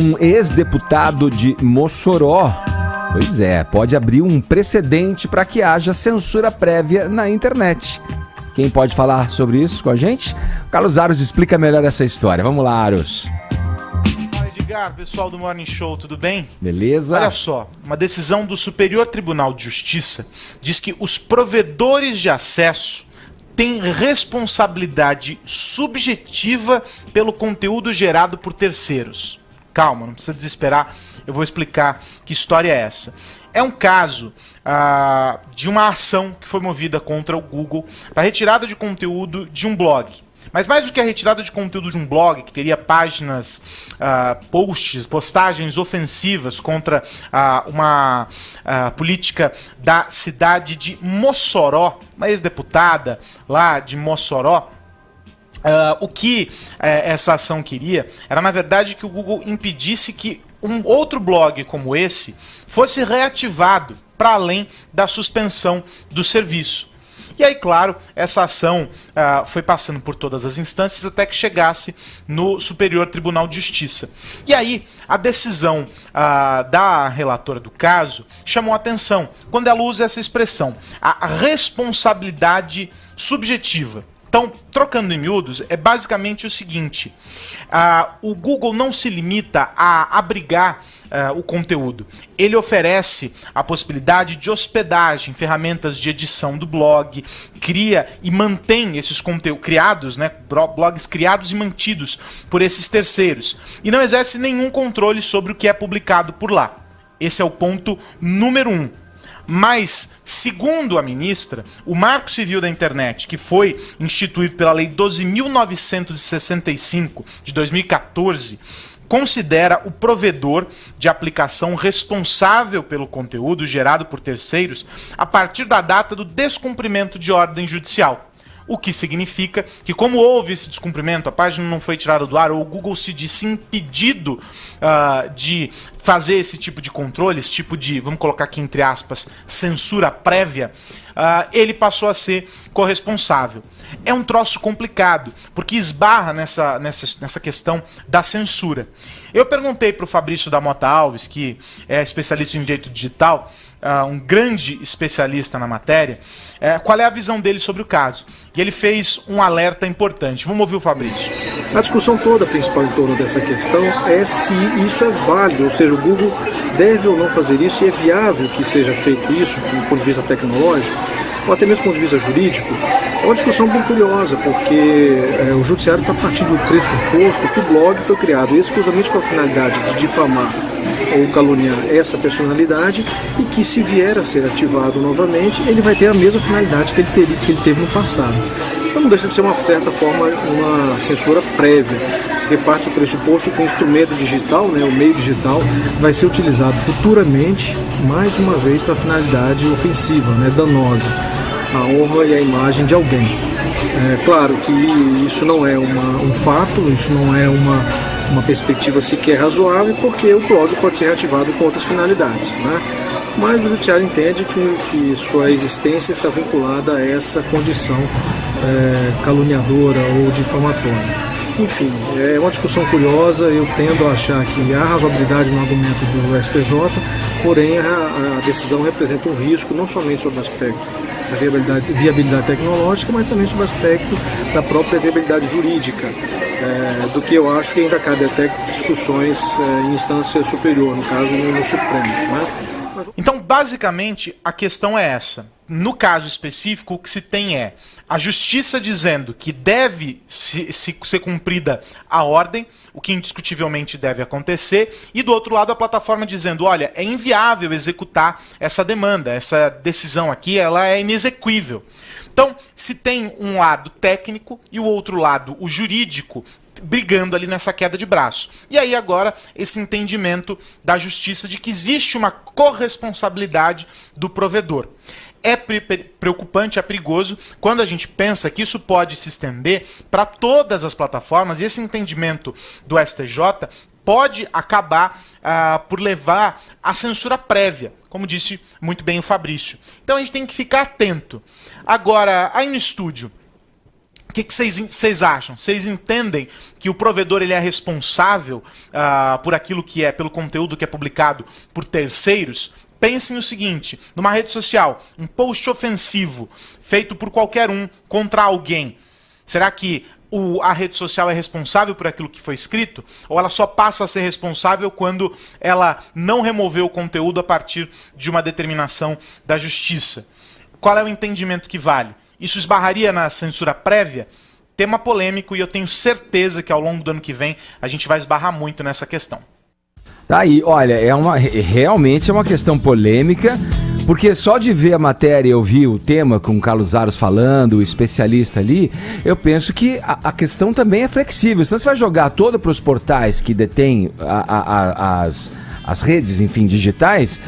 Um ex-deputado de Mossoró, pois é, pode abrir um precedente para que haja censura prévia na internet. Quem pode falar sobre isso com a gente? O Carlos Aros explica melhor essa história. Vamos lá, Aros. Fala, Edgar, pessoal do Morning Show, tudo bem? Beleza. Olha só, uma decisão do Superior Tribunal de Justiça diz que os provedores de acesso têm responsabilidade subjetiva pelo conteúdo gerado por terceiros. Calma, não precisa desesperar, eu vou explicar que história é essa. É um caso de uma ação que foi movida contra o Google para retirada de conteúdo de um blog. Mas mais do que a retirada de conteúdo de um blog, que teria páginas, postagens ofensivas contra uma política da cidade de Mossoró, uma ex-deputada lá de Mossoró, o que essa ação queria era, na verdade, que o Google impedisse que um outro blog como esse fosse reativado para além da suspensão do serviço. E aí, claro, essa ação foi passando por todas as instâncias até que chegasse no Superior Tribunal de Justiça. E aí, a decisão da relatora do caso chamou a atenção quando ela usa essa expressão, a responsabilidade subjetiva. Então, trocando em miúdos, é basicamente o seguinte, o Google não se limita a abrigar o conteúdo. Ele oferece a possibilidade de hospedagem, ferramentas de edição do blog, cria e mantém esses conteúdos criados, né, blogs criados e mantidos por esses terceiros. E não exerce nenhum controle sobre o que é publicado por lá. Esse é o ponto número 1. Mas, segundo a ministra, o Marco Civil da Internet, que foi instituído pela Lei 12.965 de 2014, considera o provedor de aplicação responsável pelo conteúdo gerado por terceiros a partir da data do descumprimento de ordem judicial. O que significa que, como houve esse descumprimento, a página não foi tirada do ar, ou o Google se disse impedido de fazer esse tipo de controle, esse tipo de, vamos colocar aqui entre aspas, censura prévia, ele passou a ser corresponsável. É um troço complicado, porque esbarra nessa questão da censura. Eu perguntei para o Fabrício da Mota Alves, que é especialista em direito digital, um grande especialista na matéria, qual é a visão dele sobre o caso. E ele fez um alerta importante. Vamos ouvir o Fabrício. A discussão toda principal em torno dessa questão é se isso é válido, ou seja, o Google deve ou não fazer isso, e é viável que seja feito isso do ponto de vista tecnológico, ou até mesmo do ponto de vista jurídico. É uma discussão bem curiosa, porque o judiciário está partindo do pressuposto que o blog foi criado exclusivamente com a finalidade de difamar ou caluniar essa personalidade, e que, se vier a ser ativado novamente, ele vai ter a mesma finalidade que ele teve no passado. Então não deixa de ser, uma certa forma, uma censura prévia, de parte do pressuposto que o instrumento digital, né, o meio digital, vai ser utilizado futuramente, mais uma vez, para finalidade ofensiva, né, danosa à honra e à imagem de alguém. É claro que isso não é um fato, isso não é uma perspectiva sequer razoável, porque o blog pode ser reativado com outras finalidades, né? Mas o judiciário entende que sua existência está vinculada a essa condição caluniadora ou difamatória. Enfim, é uma discussão curiosa. Eu tendo a achar que há razoabilidade no argumento do STJ, porém a decisão representa um risco não somente sobre o aspecto da viabilidade tecnológica, mas também sobre o aspecto da própria viabilidade jurídica, do que eu acho que ainda cabe até discussões em instância superior, no caso no Supremo, né? Então, basicamente, a questão é essa. No caso específico, o que se tem é a justiça dizendo que deve ser cumprida a ordem, o que indiscutivelmente deve acontecer, e do outro lado a plataforma dizendo, olha, é inviável executar essa demanda, essa decisão aqui, ela é inexequível. Então, se tem um lado técnico e o outro lado, o jurídico, brigando ali nessa queda de braço. E aí agora esse entendimento da justiça de que existe uma corresponsabilidade do provedor. É preocupante, é perigoso quando a gente pensa que isso pode se estender para todas as plataformas, e esse entendimento do STJ pode acabar por levar à censura prévia, como disse muito bem o Fabrício. Então a gente tem que ficar atento. Agora, aí no estúdio, O que vocês acham? Vocês entendem que o provedor ele é responsável por aquilo que é, pelo conteúdo que é publicado por terceiros? Pensem o seguinte, numa rede social, um post ofensivo feito por qualquer um contra alguém, será que a rede social é responsável por aquilo que foi escrito? Ou ela só passa a ser responsável quando ela não removeu o conteúdo a partir de uma determinação da justiça? Qual é o entendimento que vale? Isso esbarraria na censura prévia? Tema polêmico e eu tenho certeza que ao longo do ano que vem a gente vai esbarrar muito nessa questão. Aí, olha, realmente é uma questão polêmica, porque só de ver a matéria e ouvir o tema com o Carlos Aros falando, o especialista ali, eu penso que a questão também é flexível. Então você vai jogar toda para os portais que detêm as redes, enfim, digitais,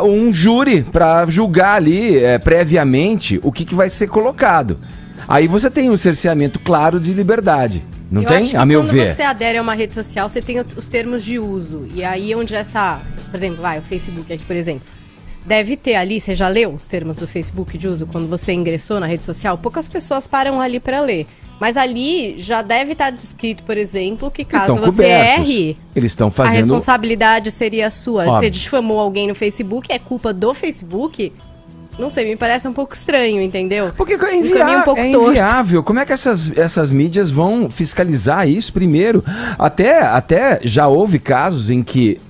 um júri para julgar ali previamente o que vai ser colocado. Aí você tem um cerceamento claro de liberdade, não tem? A meu ver. Quando você adere a uma rede social, você tem os termos de uso. E aí onde por exemplo, o Facebook aqui, por exemplo, deve ter ali, você já leu os termos do Facebook de uso quando você ingressou na rede social? Poucas pessoas param ali para ler. Mas ali já deve estar descrito, por exemplo, que caso você erre, eles estão fazendo... a responsabilidade seria sua. Óbvio. Você difamou alguém no Facebook, é culpa do Facebook? Não sei, me parece um pouco estranho, entendeu? Porque é inviável. Como é que essas mídias vão fiscalizar isso primeiro? Até já houve casos em que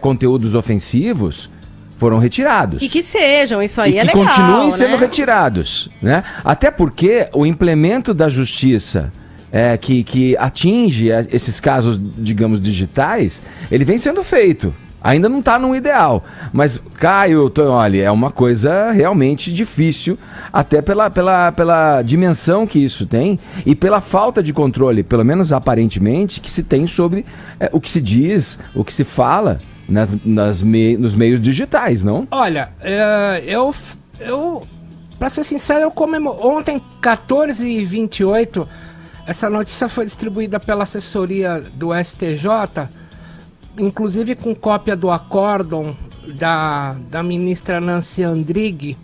conteúdos ofensivos foram retirados. E que sejam, isso aí é legal, que continuem sendo retirados, né? Até porque o implemento da justiça que atinge esses casos, digamos, digitais, ele vem sendo feito. Ainda não está no ideal. Mas, Caio, olha, é uma coisa realmente difícil, até pela dimensão que isso tem e pela falta de controle, pelo menos aparentemente, que se tem sobre o que se diz, o que se fala nos meios digitais, não? Olha, eu pra ser sincero, eu comemorei. Ontem, 14h28, essa notícia foi distribuída pela assessoria do STJ, inclusive com cópia do acórdão da ministra Nancy Andrighi.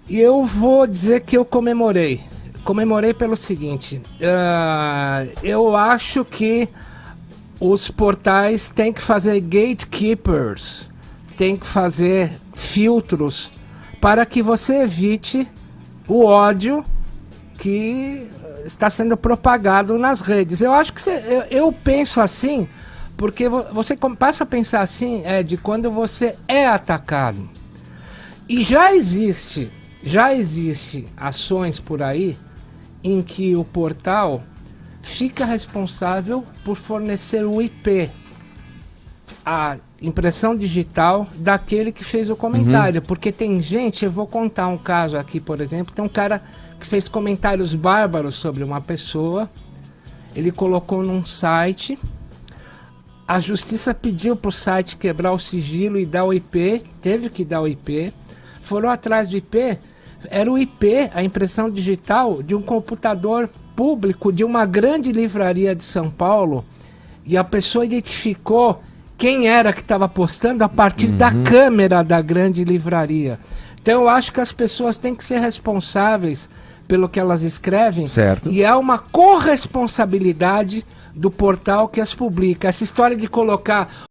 E eu vou dizer que eu comemorei. Comemorei pelo seguinte, eu acho que os portais têm que fazer gatekeepers, têm que fazer filtros para que você evite o ódio que está sendo propagado nas redes. Eu acho que eu penso assim, porque você passa a pensar assim de quando você é atacado. E já existe ações por aí em que o portal fica responsável por fornecer o IP, a impressão digital daquele que fez o comentário. Porque tem gente, eu vou contar um caso aqui, por exemplo, tem um cara que fez comentários bárbaros sobre uma pessoa, ele colocou num site, a justiça pediu para o site quebrar o sigilo e dar o IP, teve que dar o IP, foram atrás do IP, era o IP, a impressão digital de um computador público de uma grande livraria de São Paulo, e a pessoa identificou quem era que estava postando a partir da câmera da grande livraria. Então eu acho que as pessoas têm que ser responsáveis pelo que elas escrevem, certo. E é uma corresponsabilidade do portal que as publica. Essa história de colocar